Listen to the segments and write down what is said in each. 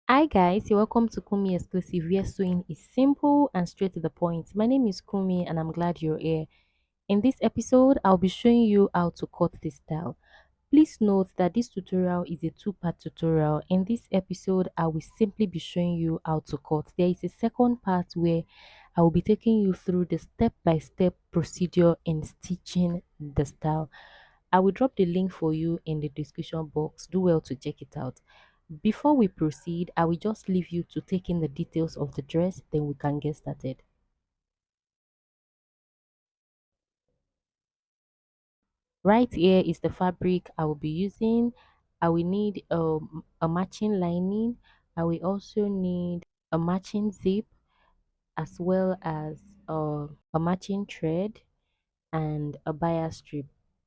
Hi guys, you're welcome to Kumi Exclusive, where sewing is simple and straight to the point. My name is Kumi and I'm glad you're here. In this episode, I'll be showing you how to cut this style. Please note that this tutorial is a two-part tutorial. In this episode, I will simply be showing you how to cut. There is a second part where I will be taking you through the step-by-step procedure in stitching the style. I will drop the link for you in the description box. Do well to check it out. Before we proceed, I will just leave you to take in the details of the dress, then we can get started. Right here is the fabric I will be using. I will need a matching lining. I will also need a matching zip as well as a matching thread and a bias strip.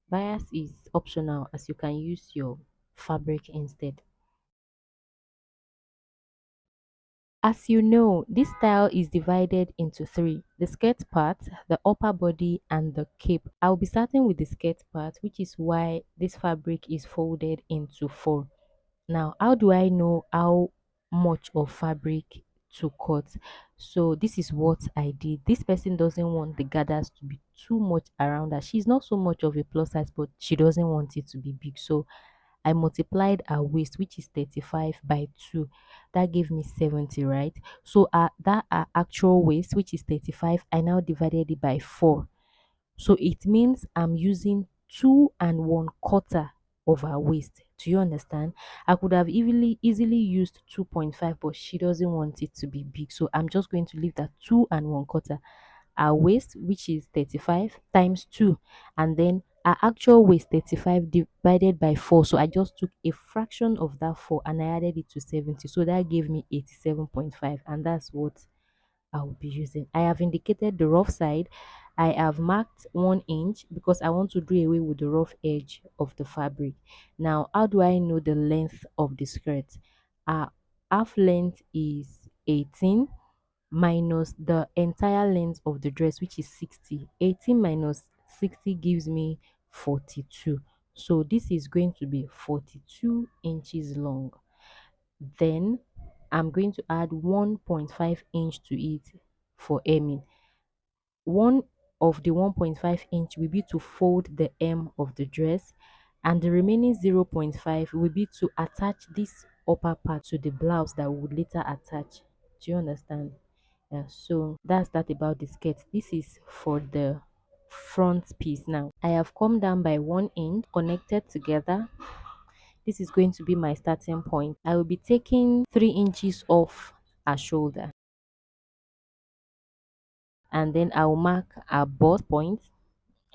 Bias is optional as you can use your fabric instead. As you know, this style is divided into three: the skirt part, the upper body, and the cape. I'll be starting with the skirt part, which is why this fabric is folded into four. Now, how do I know how much of fabric to cut? So this is what I did. This person doesn't want the gathers to be too much around her. She's not so much of a plus size, but she doesn't want it to be big. So I multiplied her waist, which is 35 by 2. That gave me 70, right? So that actual waist, which is 35, I now divided it by 4. So it means I'm using 2 and 1/4 of her waist. Do you understand? I could have easily used 2.5, but she doesn't want it to be big. So I'm just going to leave that 2 and 1/4. Our waist, which is 35 times 2, and then our actual waist 35 divided by 4. So I just took a fraction of that 4 and I added it to 70. So that gave me 87.5, and that's what I will be using. I have indicated the rough side. I have marked 1 inch because I want to do away with the rough edge of the fabric. Now, how do I know the length of the skirt? Our half length is 18 minus the entire length of the dress, which is 60. 18 minus 60 gives me 42. So this is going to be 42 inches long. Then I'm going to add 1.5 inch to it for hemming. One of the 1.5 inch will be to fold the hem of the dress, and the remaining 0.5 will be to attach this upper part to the blouse that we would later attach. Do you understand? Yeah, so that's that about the skirt. This is for the front piece. Now I have come down by 1 inch, connected together. This is going to be my starting point. I will be taking 3 inches off her shoulder, and then I'll mark our bust point,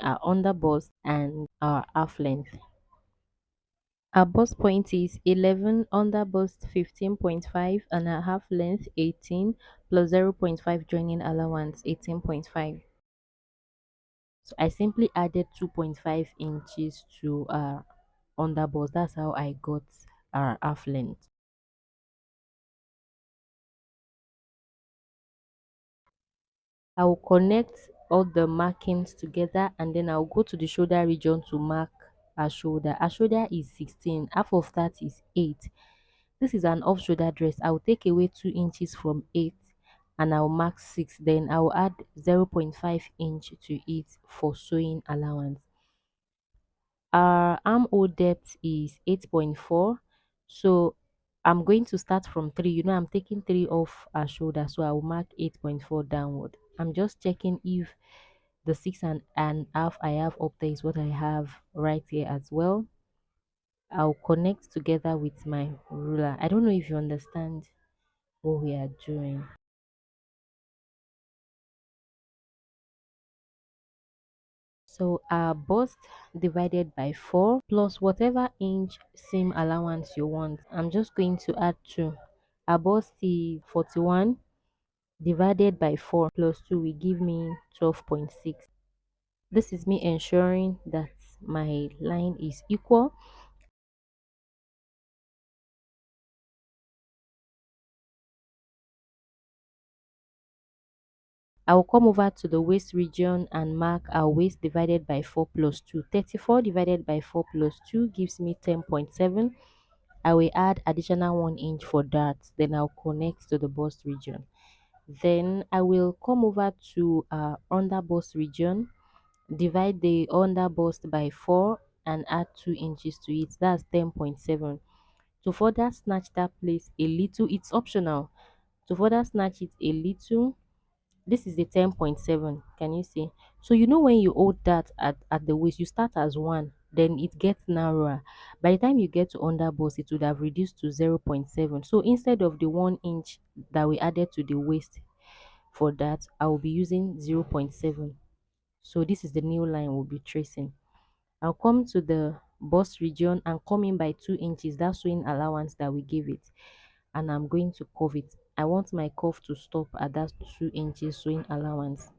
our under bust, and our half length. Our bust point is 11, under bust 15.5, and our half length 18 plus 0.5 joining allowance 18.5. So I simply added 2.5 inches to our under bust. That's how I got our half length. I will connect all the markings together, and then I'll go to the shoulder region to mark our shoulder. Our shoulder is 16, half of that is 8. This is an off shoulder dress. I'll take away 2 inches from 8 and I'll mark 6. Then I'll add 0.5 inch to it for sewing allowance. Our armhole depth is 8.4. So I'm going to start from 3. I'm taking 3 off our shoulder, so I will mark 8.4 downward. I'm just checking if the 6.5 I have up there is what I have right here as well. I'll connect together with my ruler. I don't know if you understand what we are doing. So our bust divided by 4 plus whatever inch seam allowance you want. I'm just going to add 2. Our bust is 41 divided by 4 plus 2 will give me 12.6. This is me ensuring that my line is equal. I will come over to the waist region and mark our waist divided by 4 plus 2. 34 divided by 4 plus 2 gives me 10.7. I will add additional 1 inch for that. Then I'll connect to the bust region. Then I will come over to under bust region, divide the under bust by 4 and add 2 inches to it. That's 10.7. To further snatch that place a little, it's optional. To further snatch it a little, this is the 10.7. Can you see? So you know when you hold that at the waist, you start as 1, then it gets narrower. By the time you get to underbust, it would have reduced to 0.7. So instead of the 1 inch that we added to the waist for that, I will be using 0.7. So this is the new line we'll be tracing. I'll come to the bust region and come in by 2 inches, that sewing allowance that we gave it, and I'm going to curve it. I want my curve to stop at that 2 inches sewing allowance.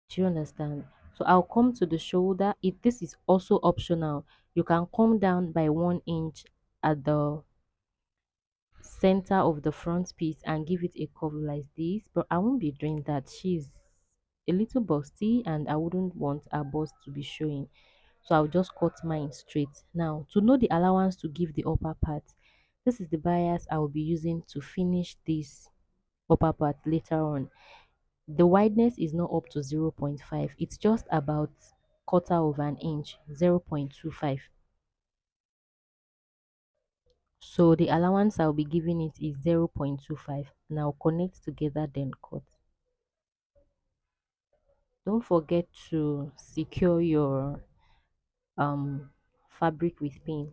Do you understand? So I'll come to the shoulder. If this is also optional, you can come down by 1 inch at the center of the front piece and give it a curve like this. But I won't be doing that. She's a little busty and I wouldn't want her bust to be showing. So I'll just cut mine straight. Now, to know the allowance to give the upper part, this is the bias I will be using to finish this upper part later on. The wideness is not up to 0.5. It's just about quarter of an inch, 0.25. So the allowance I'll be giving it is 0.25. Now connect together, then cut. Don't forget to secure your um fabric with pin.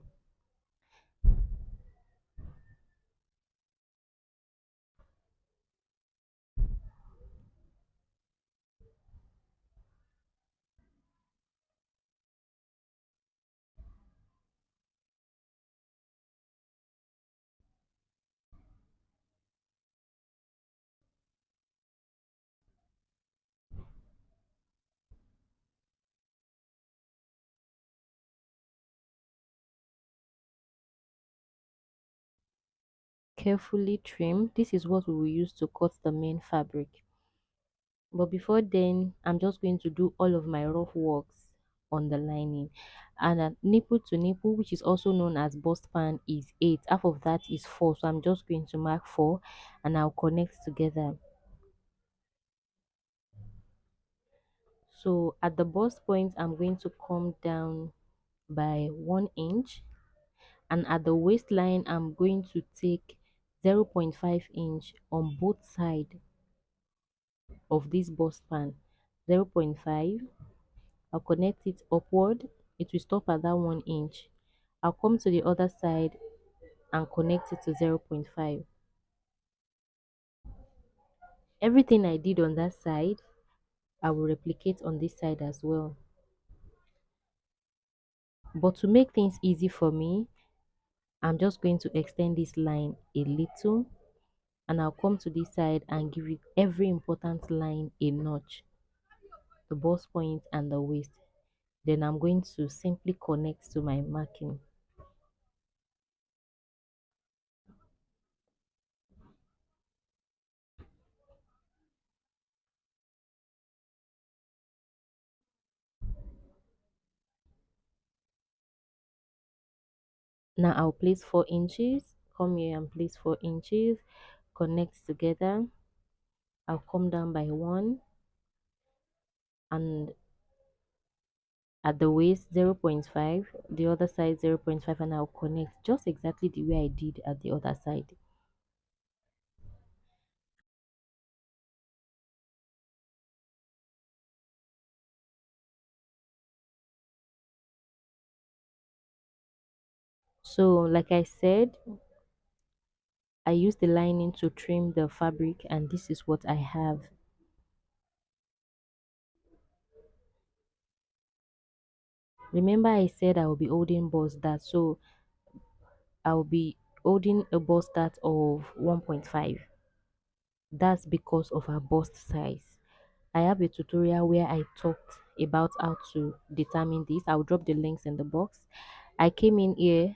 Carefully trim. This is what we will use to cut the main fabric. But before then, I'm just going to do all of my rough works on the lining. And a nipple to nipple, which is also known as bust span, is 8. Half of that is 4. So I'm just going to mark 4 and I'll connect together. So at the bust point, I'm going to come down by 1 inch. And at the waistline, I'm going to take 0.5 inch on both sides of this bust span. 0.5. I'll connect it upward. It will stop at that 1 inch. I'll come to the other side and connect it to 0.5. Everything I did on that side, I will replicate on this side as well. But to make things easy for me, I'm just going to extend this line a little and I'll come to this side and give it every important line a notch, the bust point and the waist. Then I'm going to simply connect to my marking. Now I'll place 4 inches, come here and place 4 inches, connect together. I'll come down by 1 and at the waist 0.5, the other side 0.5, and I'll connect just exactly the way I did at the other side. So like I said, I use the lining to trim the fabric and this is what I have. Remember I said I will be holding bust dart, so I'll be holding a bust dart of 1.5. That's because of our bust size. I have a tutorial where I talked about how to determine this. I'll drop the links in the box. I came in here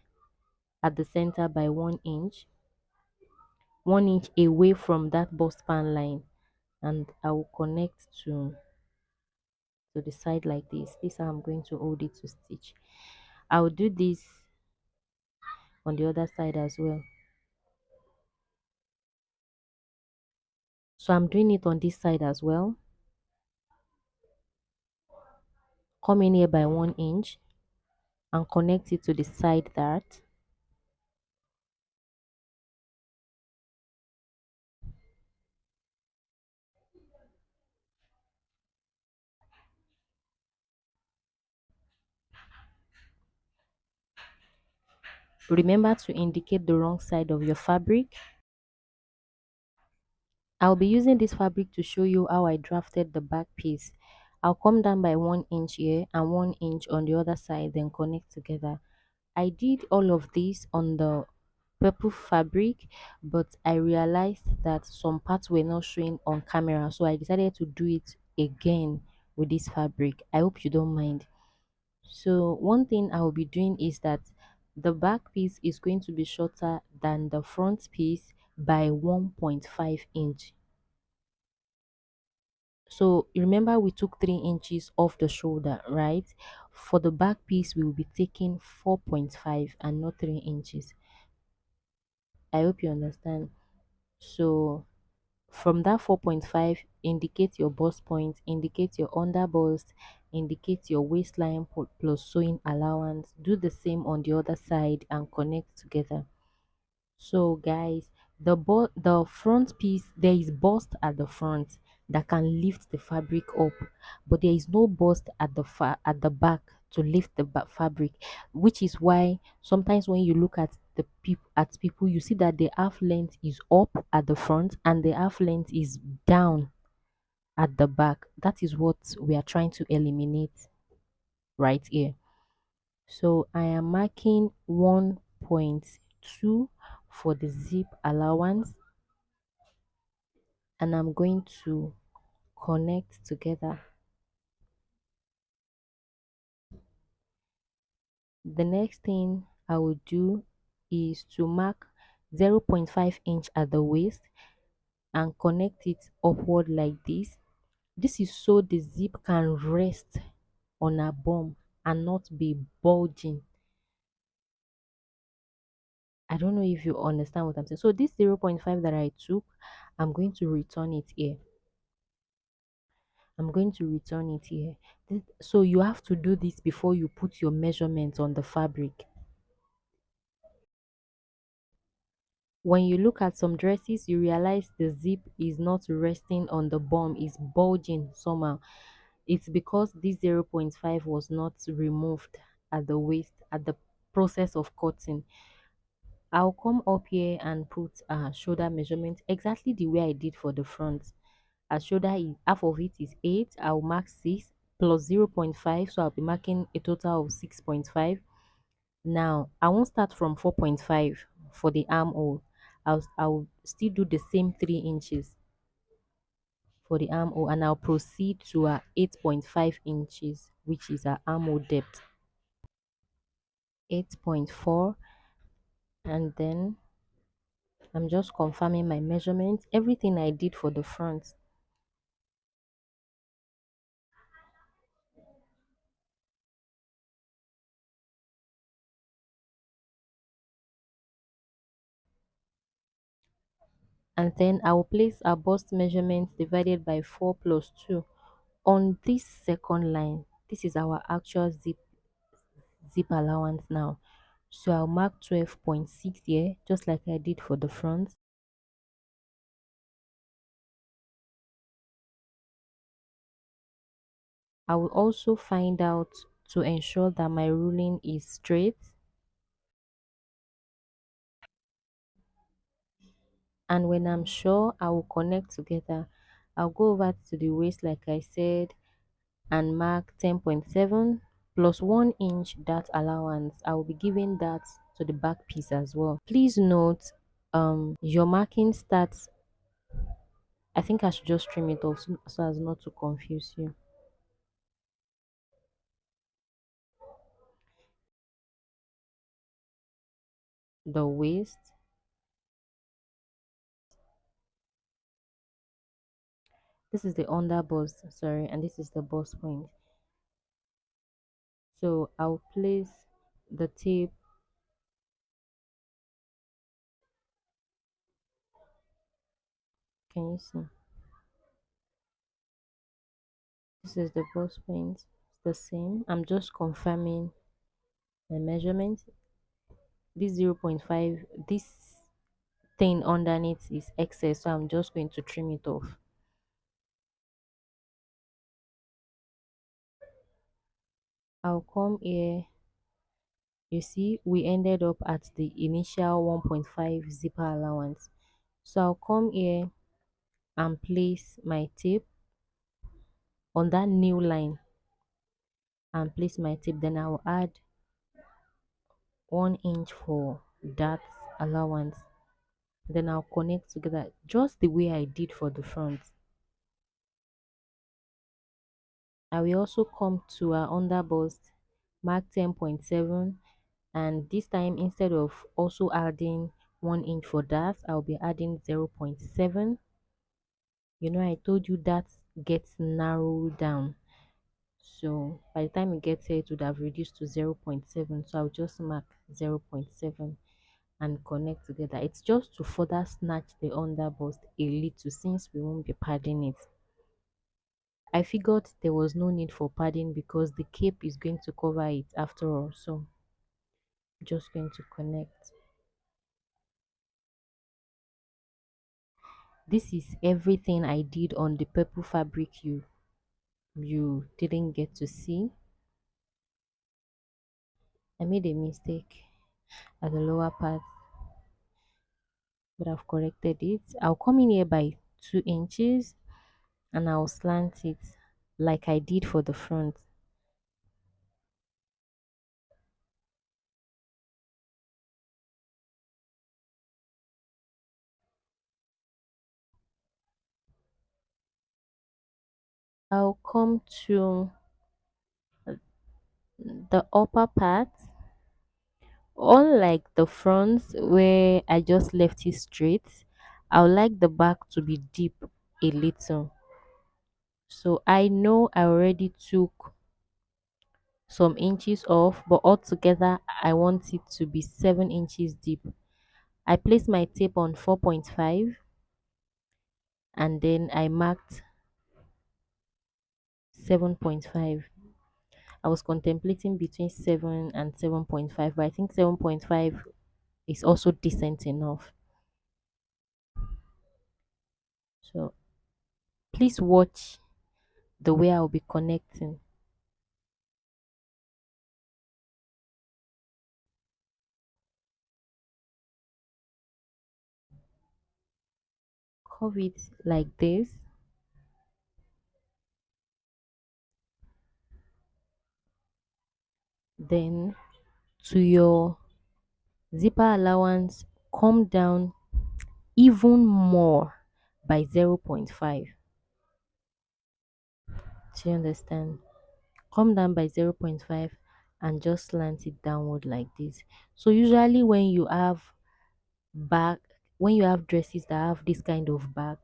at the center by 1 inch, 1 inch away from that bust span line, and I will connect to the side like this. This is how I'm going to hold it to stitch. I'll do this on the other side as well. So I'm doing it on this side as well. Come in here by 1 inch and connect it to the side dart. Remember to indicate the wrong side of your fabric. I'll be using this fabric to show you how I drafted the back piece. I'll come down by 1 inch here and 1 inch on the other side, then connect together. I did all of this on the purple fabric, but I realized that some parts were not showing on camera, so I decided to do it again with this fabric. I hope you don't mind. So one thing I will be doing is that the back piece is going to be shorter than the front piece by 1.5 inch. So remember we took 3 inches off the shoulder, right? For the back piece, we will be taking 4.5 and not 3 inches. I hope you understand. So from that 4.5, indicate your bust point, indicate your under bust, indicate your waistline plus sewing allowance. Do the same on the other side and connect together. So guys, the front piece, there is bust at the front that can lift the fabric up, but there is no bust at the at the back to lift the fabric, which is why sometimes when you look at the people, you see that the half length is up at the front and the half length is down at the back. That is what we are trying to eliminate right here. So I am marking 1.2 for the zip allowance, and I'm going to connect together. The next thing I will do is to mark 0.5 inch at the waist and connect it upward like this. This is so the zip can rest on a bum and not be bulging. I don't know if you understand what I'm saying. So this 0.5 that I took, I'm going to return it here. I'm going to return it here. So you have to do this before you put your measurements on the fabric. When you look at some dresses, you realize the zip is not resting on the bum, it's bulging somehow. It's because this 0.5 was not removed at the waist at the process of cutting. I'll come up here and put shoulder measurement exactly the way I did for the front. As shoulder is half of it is 8, I'll mark 6 plus 0.5, so I'll be marking a total of 6.5. Now I won't start from 4.5 for the armhole. I'll still do the same 3 inches for the armhole, and I'll proceed to 8.5 inches, which is our armhole depth. 8.4, and then I'm just confirming my measurements, everything I did for the front. And then I will place our bust measurement divided by 4 plus 2 on this second line. This is our actual zip allowance now. So I'll mark 12.6 here, just like I did for the front. I will also find out to ensure that my ruling is straight. And when I'm sure, I will connect together. I'll go over to the waist like I said and mark 10.7 plus 1 inch dart allowance. I will be giving that to the back piece as well. Please note, your marking starts, I think I should just trim it off so as not to confuse you. The waist, this is the under bust, sorry, and this is the bust point. So I'll place the tape Can you see? This is the bust point. It's the same. I'm just confirming the measurement. This 0.5, this thing underneath is excess, so I'm just going to trim it off. I'll come here. You see, we ended up at the initial 1.5 zipper allowance. So I'll come here and place my tape on that new line and place my tape. Then I'll add 1 inch for that allowance. Then I'll connect together just the way I did for the front. I will also come to our underbust, mark 10.7, and this time instead of also adding 1 inch for that, I'll be adding 0.7. You know, I told you that gets narrowed down. So by the time it gets here, it would have reduced to 0.7. So I'll just mark 0.7 and connect together. It's just to further snatch the underbust a little since we won't be padding it. I figured there was no need for padding because the cape is going to cover it after all. So just going to connect. This is everything I did on the purple fabric you didn't get to see. I made a mistake at the lower part, but I've corrected it. I'll come in here by 2 inches and I'll slant it like I did for the front. I'll come to the upper part, unlike the front where I just left it straight. I would like the back to be deep a little. So I know I already took some inches off, but altogether I want it to be 7 inches deep. I placed my tape on 4.5 and then I marked 7.5. I was contemplating between 7 and 7.5, but I think 7.5 is also decent enough. So please watch the way I'll be connecting. Curve it like this. Then to your zipper allowance, come down even more by 0.5. Do you understand? Come down by 0.5 and just slant it downward like this. So usually back when you have dresses that have this kind of back,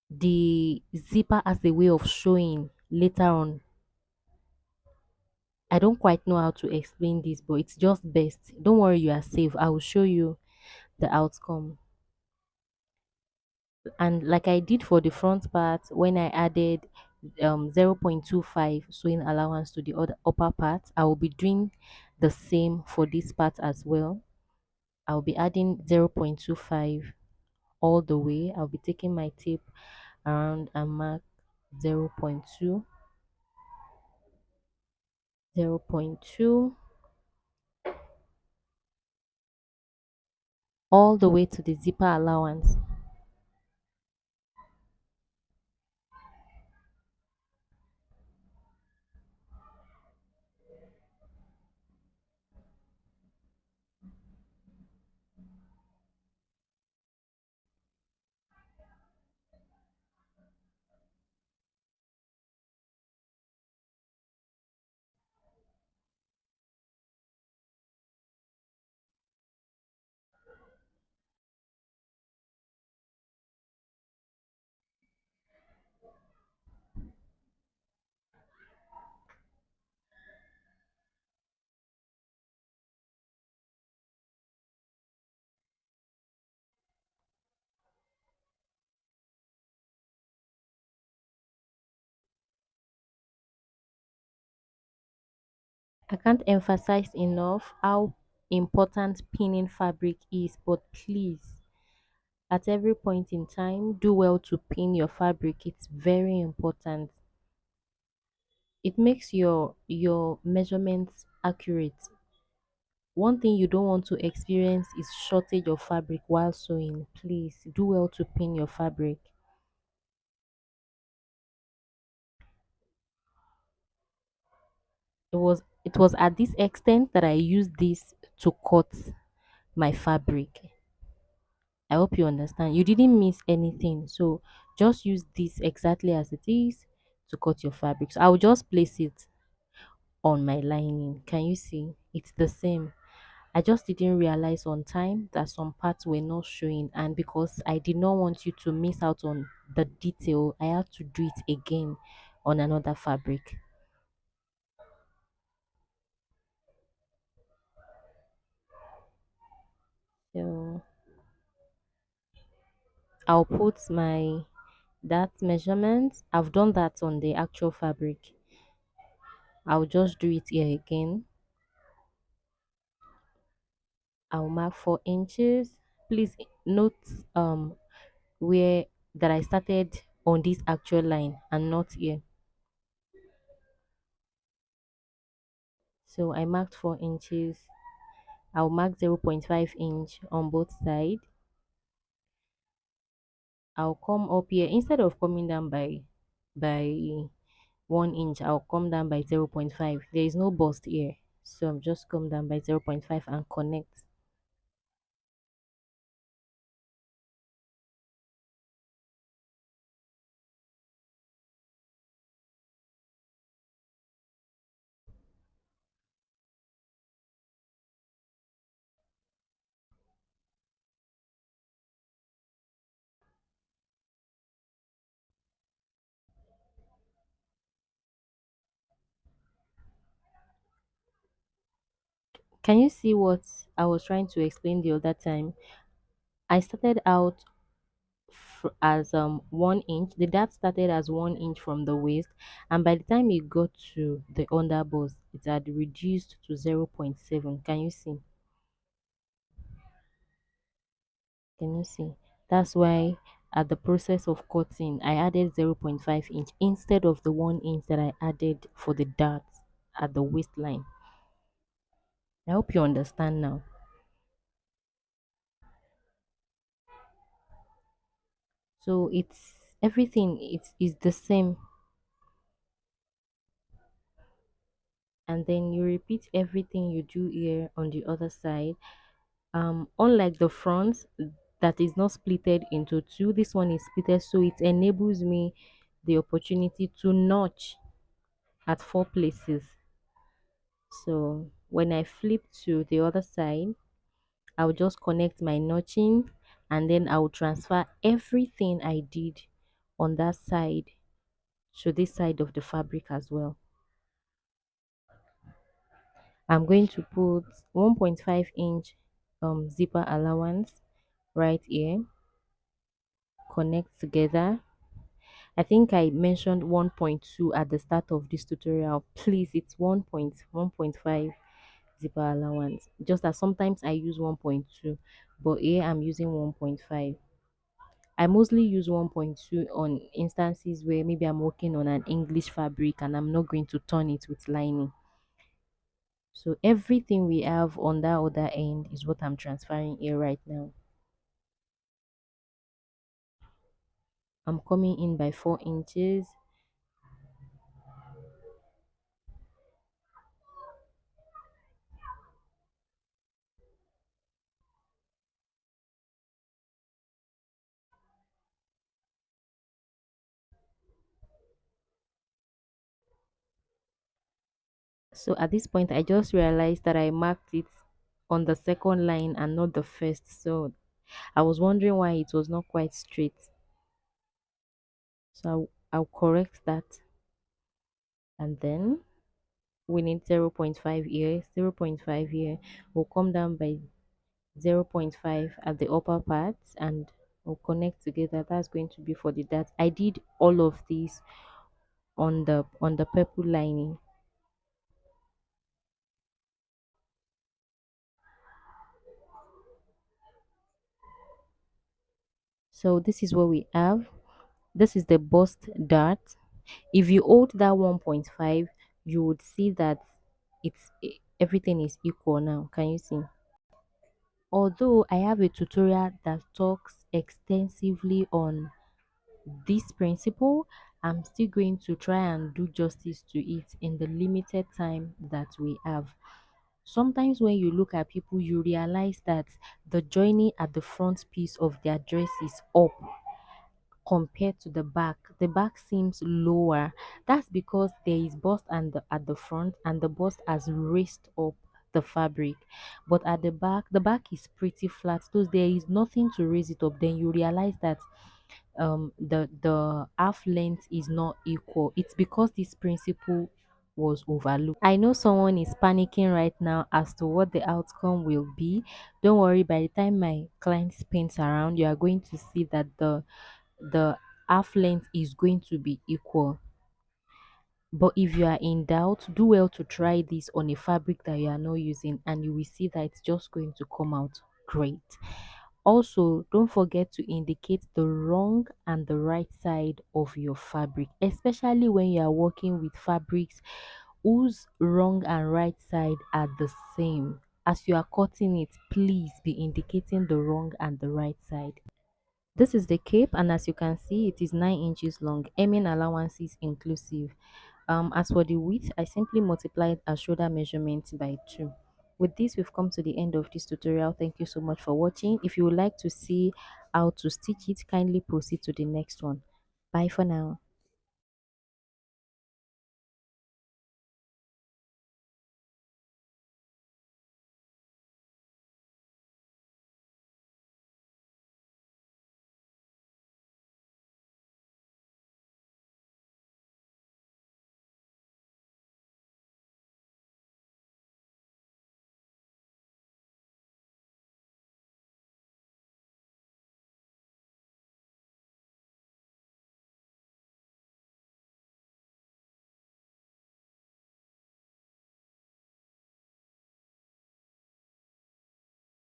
the zipper has a way of showing later on. I don't quite know how to explain this, but it's just best. Don't worry, you are safe. I will show you the outcome. And like I did for the front part, when I added 0.25 sewing allowance to the other upper part, I will be doing the same for this part as well. I'll be adding 0.25 all the way. I'll be taking my tape around and mark 0.2, 0.2, all the way to the zipper allowance. I can't emphasize enough how important pinning fabric is, but please, at every point in time, do well to pin your fabric. It's very important. It makes your measurements accurate. One thing you don't want to experience is shortage of fabric while sewing. Please do well to pin your fabric. It was at this extent that I used this to cut my fabric. I hope you understand. You didn't miss anything. So just use this exactly as it is to cut your fabric. So I'll just place it on my lining. Can you see? It's the same. I just didn't realize on time that some parts were not showing, and because I did not want you to miss out on the detail, I had to do it again on another fabric. So I'll put my that measurement. I've done that on the actual fabric. I'll just do it here again. I'll mark 4 inches. Please note where that I started on this actual line and not here. So I marked 4 inches. I'll mark 0.5 inch on both sides. I'll come up here instead of coming down by 1 inch. I'll come down by 0.5. There is no bust here, so I'm just come down by 0.5 and connect. Can you see what I was trying to explain the other time? I started out as 1 inch. The dart started as 1 inch from the waist, and by the time it got to the underbust, it had reduced to 0.7. Can you see? Can you see? That's why at the process of cutting, I added 0.5 inch instead of the 1 inch that I added for the dart at the waistline. I hope you understand now. So it's everything is the same, and then you repeat everything you do here on the other side. Unlike the front that is not splitted into two, this one is splitted, so it enables me the opportunity to notch at 4 places. So when I flip to the other side, I'll just connect my notching, and then I'll transfer everything I did on that side to this side of the fabric as well. I'm going to put 1.5 inch zipper allowance right here, connect together. I think I mentioned 1.2 at the start of this tutorial. Please, it's 1.1.5 zipper allowance. Just that sometimes I use 1.2, but here I'm using 1.5. I mostly use 1.2 on instances where maybe I'm working on an English fabric and I'm not going to turn it with lining. So everything we have on that other end is what I'm transferring here right now. I'm coming in by 4 inches. So at this point, I just realized that I marked it on the second line and not the first. So I was wondering why it was not quite straight. So I'll correct that. And then we need zero point 0.5 here, zero point 0.5 here. We'll come down by zero point 0.5 at the upper part and we'll connect together. That's going to be for the dart. I did all of these on the purple lining. So this is what we have. This is the bust dart. If you hold that 1.5, you would see that everything is equal now. Can you see? Although I have a tutorial that talks extensively on this principle, I'm still going to try and do justice to it in the limited time that we have. Sometimes when you look at people, you realize that the joining at the front piece of their dress is up compared to the back. The back seems lower. That's because there is bust and at the front, and the bust has raised up the fabric. But at the back is pretty flat. So there is nothing to raise it up. Then you realize that the half length is not equal. It's because this principle was overlooked. I know someone is panicking right now as to what the outcome will be. Don't worry, by the time my client spins around, you are going to see that the half length is going to be equal. But if you are in doubt, do well to try this on a fabric that you are not using, and you will see that it's just going to come out great. Also, don't forget to indicate the wrong and the right side of your fabric, especially when you are working with fabrics whose wrong and right side are the same. As you are cutting it, please be indicating the wrong and the right side. This is the cape, and as you can see, it is 9 inches long, hemming allowances inclusive. As for the width, I simply multiplied a shoulder measurement by 2. With this, we've come to the end of this tutorial. Thank you so much for watching. If you would like to see how to stitch it, kindly proceed to the next one. Bye for now.